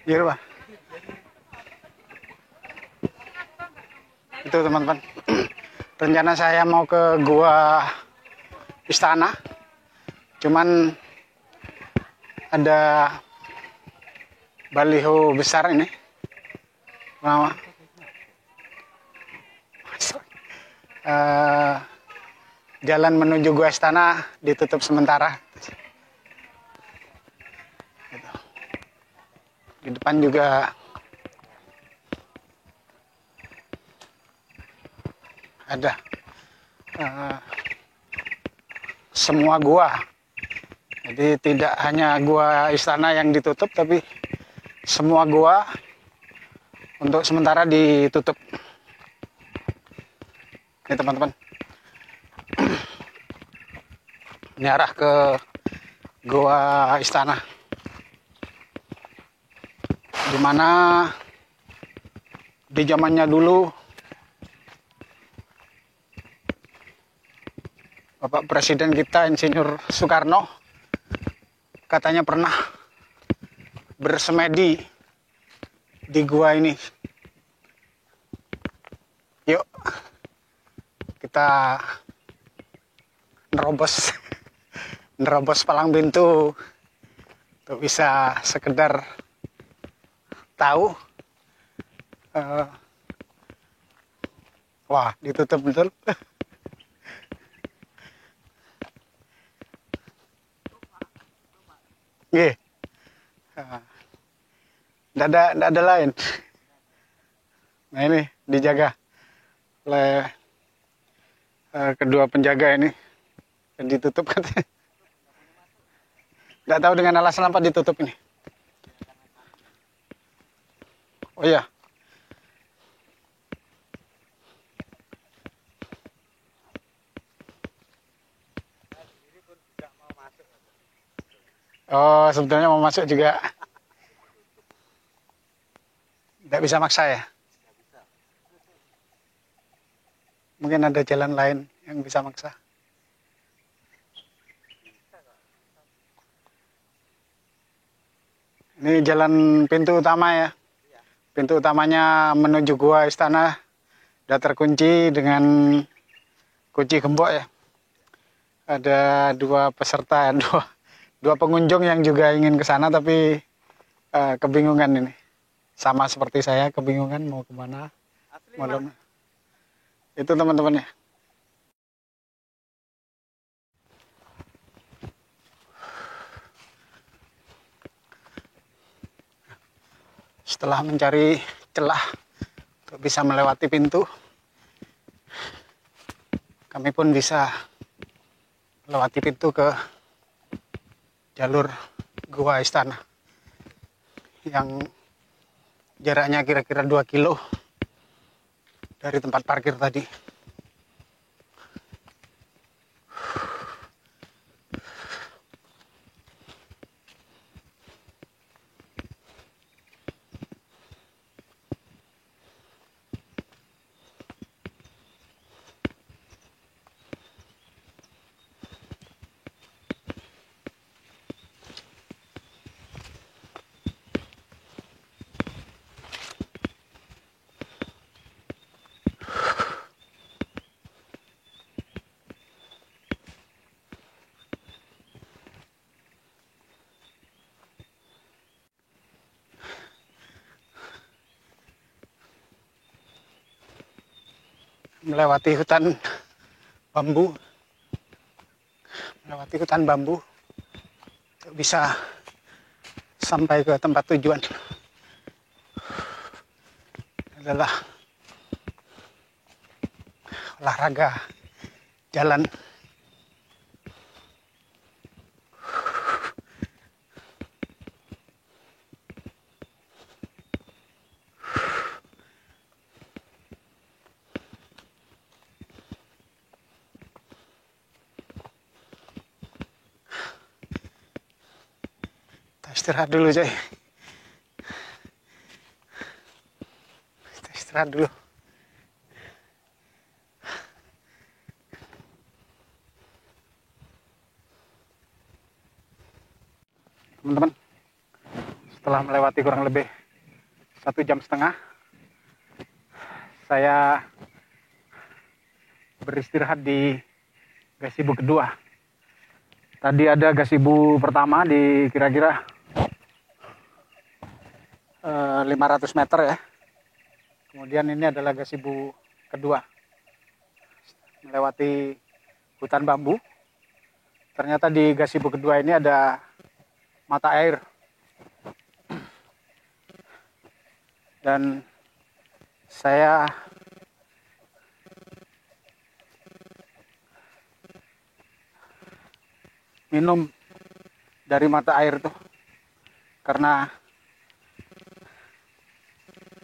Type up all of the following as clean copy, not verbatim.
Iya, Pak. Itu teman-teman. Rencana saya mau ke Gua Istana. Cuman ada baliho besar ini. Jalan menuju Gua Istana ditutup sementara. Di depan juga ada semua gua. Jadi tidak hanya Gua Istana yang ditutup, tapi semua gua untuk sementara ditutup. Ini teman-teman. Ini arah ke Gua Istana. Dimana di zamannya dulu Bapak Presiden kita Insinyur Soekarno katanya pernah bersemedi di gua ini. Yuk kita nerobos palang pintu untuk bisa sekedar tahu. Wah, ditutup betul. Nggih. Nggak ada lain. Nah ini dijaga oleh kedua penjaga ini. Dan ditutup katanya. Nggak tahu dengan alasan apa ditutup ini. Oh iya. Oh, sebetulnya mau masuk juga. Nggak bisa maksa ya? Mungkin ada jalan lain yang bisa maksa. Ini jalan pintu utama ya. Pintu utamanya menuju Gua Istana sudah terkunci dengan kunci gembok ya. Ada dua peserta, dua pengunjung yang juga ingin ke sana tapi kebingungan ini. Sama seperti saya, kebingungan mau kemana. Itu teman-temannya. Setelah mencari celah untuk bisa melewati pintu, kami pun bisa melewati pintu ke jalur Gua Istana yang jaraknya kira-kira 2 kilo dari tempat parkir tadi. Melewati hutan bambu untuk bisa sampai ke tempat tujuan. Adalah olahraga jalan. Istirahat dulu, coy. Kita istirahat dulu. Teman-teman, setelah melewati kurang lebih 1,5 jam, saya beristirahat di gazebo kedua. Tadi ada gazebo pertama di kira-kira 500 meter ya. Kemudian ini adalah gazebo kedua. Melewati hutan bambu. Ternyata di gazebo kedua ini ada mata air. Dan saya minum dari mata air itu karena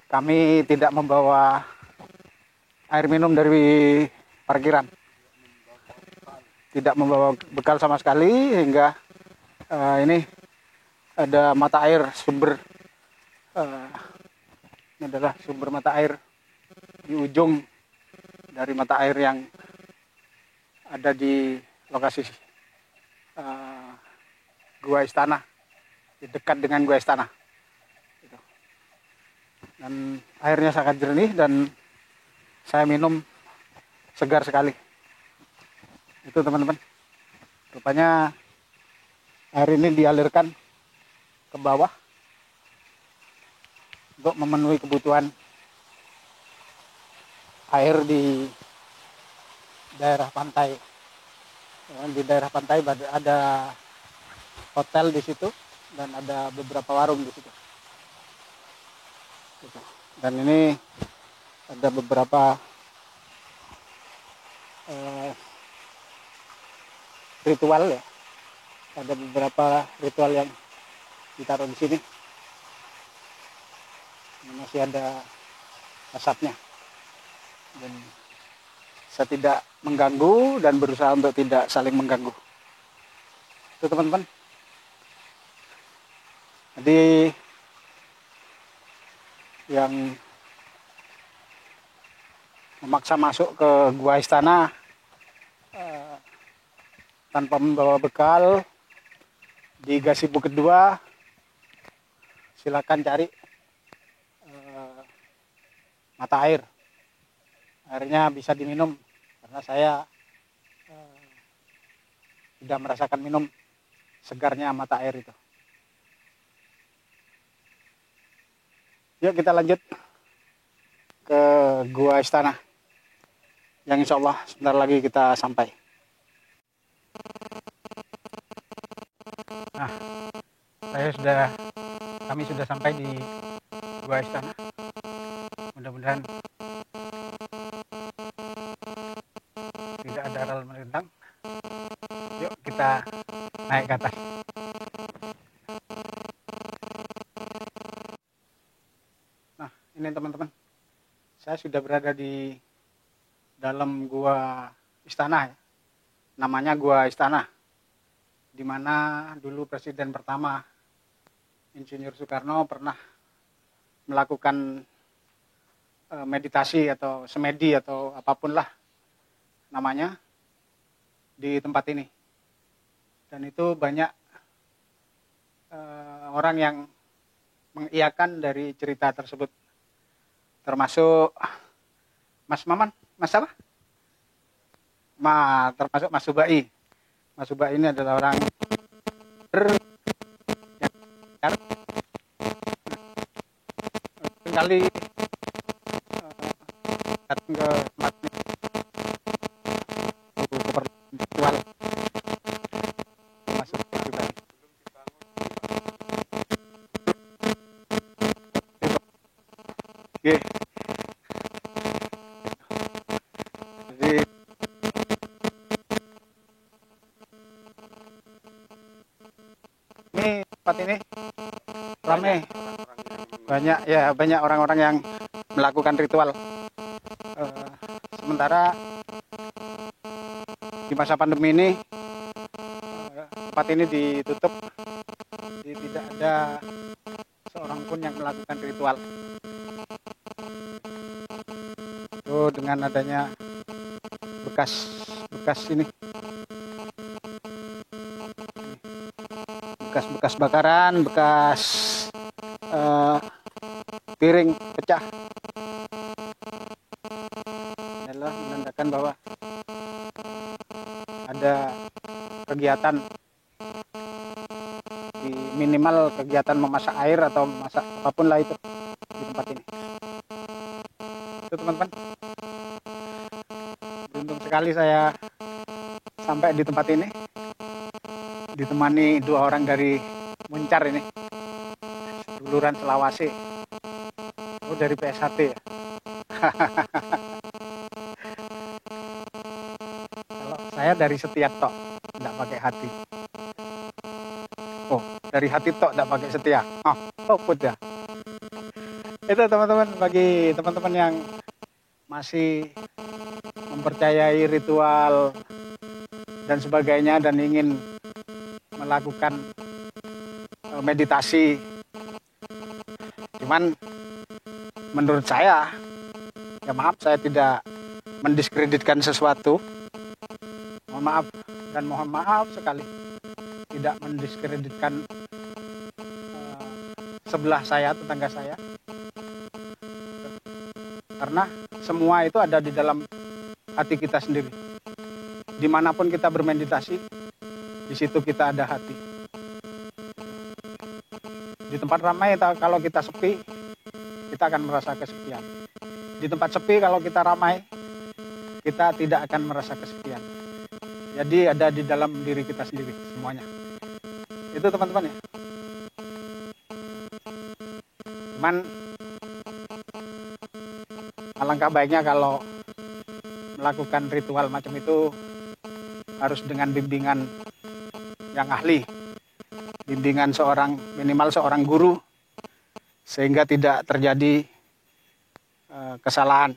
kami tidak membawa air minum dari parkiran, tidak membawa bekal sama sekali, hingga ini ada mata air sumber. Ini adalah sumber mata air di ujung dari mata air yang ada di lokasi Gua Istana, di dekat dengan Gua Istana. Dan airnya sangat jernih dan saya minum segar sekali. Itu teman-teman. Rupanya air ini dialirkan ke bawah untuk memenuhi kebutuhan air di daerah pantai. Di daerah pantai ada hotel di situ dan ada beberapa warung di situ. Dan ini ada beberapa ritual ya. Ada beberapa ritual yang ditaruh di sini. Masih ada asapnya. Dan saya tidak mengganggu dan berusaha untuk tidak saling mengganggu. Itu teman-teman. Jadi yang memaksa masuk ke Gua Istana tanpa membawa bekal di gazebo kedua, silakan cari mata air. Airnya bisa diminum karena saya tidak merasakan minum segarnya mata air itu. Yuk kita lanjut ke Gua Istana, yang insya Allah sebentar lagi kita sampai. Nah, kami sudah sampai di Gua Istana. Mudah-mudahan tidak ada hal melintang. Yuk kita naik ke atas. Nah, ini teman-teman, saya sudah berada di dalam Gua Istana ya. Namanya Gua Istana, di mana dulu Presiden pertama Insinyur Soekarno pernah melakukan meditasi atau semedi atau apapun lah namanya di tempat ini. Dan itu banyak orang yang mengiyakan dari cerita tersebut, termasuk Mas Maman, Mas apa? Termasuk Mas Subai. Mas Subai ini adalah orang yang kali datang ke tempat virtual masuk Subai. Oke. Jadi ini tempat ini ramai, banyak orang-orang yang melakukan ritual. Sementara di masa pandemi ini tempat ini ditutup, jadi tidak ada seorang pun yang melakukan ritual. Itu dengan adanya bekas ini, bekas bakaran, bekas piring pecah. Adalah menandakan bahwa ada kegiatan, di minimal kegiatan memasak air atau memasak apapun lah itu di tempat ini. Itu teman-teman, beruntung sekali saya sampai di tempat ini ditemani 2 orang dari Muncar ini, duluran Selawase. Oh, dari PSHT ya. Kalau saya dari Setia tok, tidak pakai hati. Oh, dari hati tok, tidak pakai setia. Oh, luput ya. Itu teman-teman, bagi teman-teman yang masih mempercayai ritual dan sebagainya dan ingin melakukan meditasi. Cuman menurut saya, ya maaf, saya tidak mendiskreditkan sesuatu. Mohon maaf, dan mohon maaf sekali tidak mendiskreditkan sebelah saya, tetangga saya. Karena semua itu ada di dalam hati kita sendiri. Dimanapun kita bermeditasi, di situ kita ada hati. Di tempat ramai, kalau kita sepi, kita akan merasa kesepian. Di tempat sepi, kalau kita ramai, kita tidak akan merasa kesepian. Jadi ada di dalam diri kita sendiri semuanya. Itu teman-teman ya. Cuman alangkah baiknya kalau melakukan ritual macam itu harus dengan bimbingan yang ahli, bimbingan minimal seorang guru, sehingga tidak terjadi kesalahan.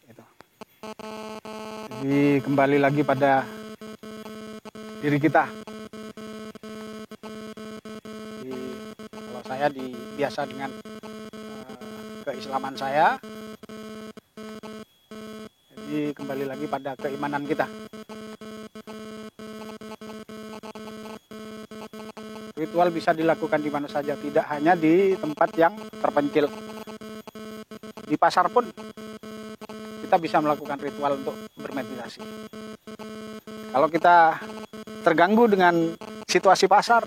Gitu. Jadi kembali lagi pada diri kita. Jadi, kalau saya biasa dengan keislaman saya, jadi kembali lagi pada keimanan kita. Ritual bisa dilakukan di mana saja, tidak hanya di tempat yang terpencil. Di pasar pun kita bisa melakukan ritual untuk bermeditasi. Kalau kita terganggu dengan situasi pasar,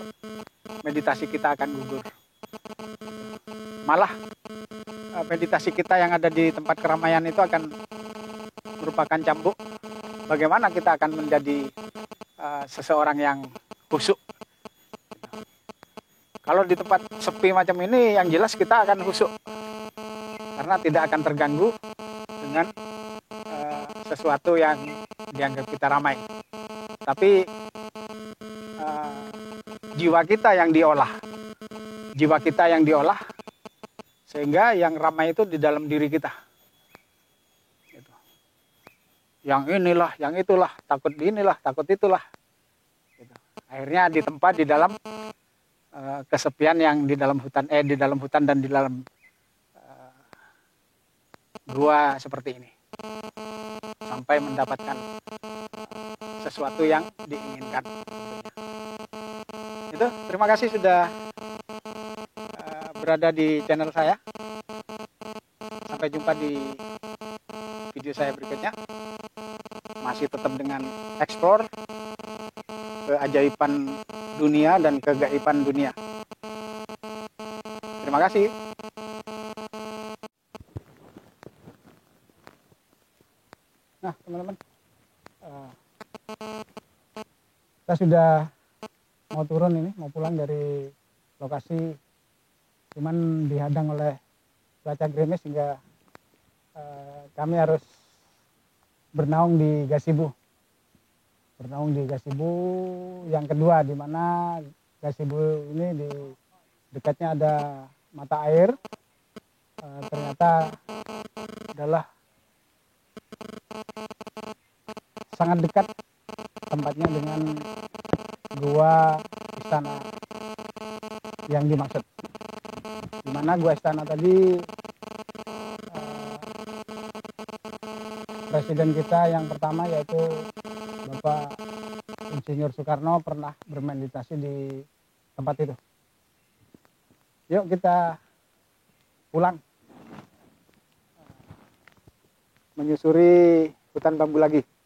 meditasi kita akan gugur. Malah meditasi kita yang ada di tempat keramaian itu akan merupakan cambuk bagaimana kita akan menjadi seseorang yang khusyuk. Kalau di tempat sepi macam ini, yang jelas kita akan khusyuk karena tidak akan terganggu dengan sesuatu yang dianggap kita ramai. Tapi jiwa kita yang diolah, sehingga yang ramai itu di dalam diri kita. Gitu. Yang inilah, yang itulah, takut inilah, takut itulah. Gitu. Akhirnya ditempa di dalam kesepian yang di dalam hutan dan di dalam gua seperti ini, sampai mendapatkan sesuatu yang diinginkan. Itu, terima kasih sudah berada di channel saya. Sampai jumpa di video saya berikutnya. Masih tetap dengan explore keajaiban dunia dan kegaiban dunia. Terima kasih. Nah, teman-teman, kita sudah mau turun ini, mau pulang dari lokasi, cuman dihadang oleh cuaca gerimis hingga kami harus bernaung di gazebo. Bernaung di gazebo yang kedua, di mana gazebo ini di dekatnya ada mata air. Ternyata adalah sangat dekat tempatnya dengan gua istana yang dimaksud. Di mana gua istana tadi presiden kita yang pertama, yaitu Bapak Insinyur Soekarno, pernah bermeditasi di tempat itu. Yuk kita pulang menyusuri hutan bambu lagi.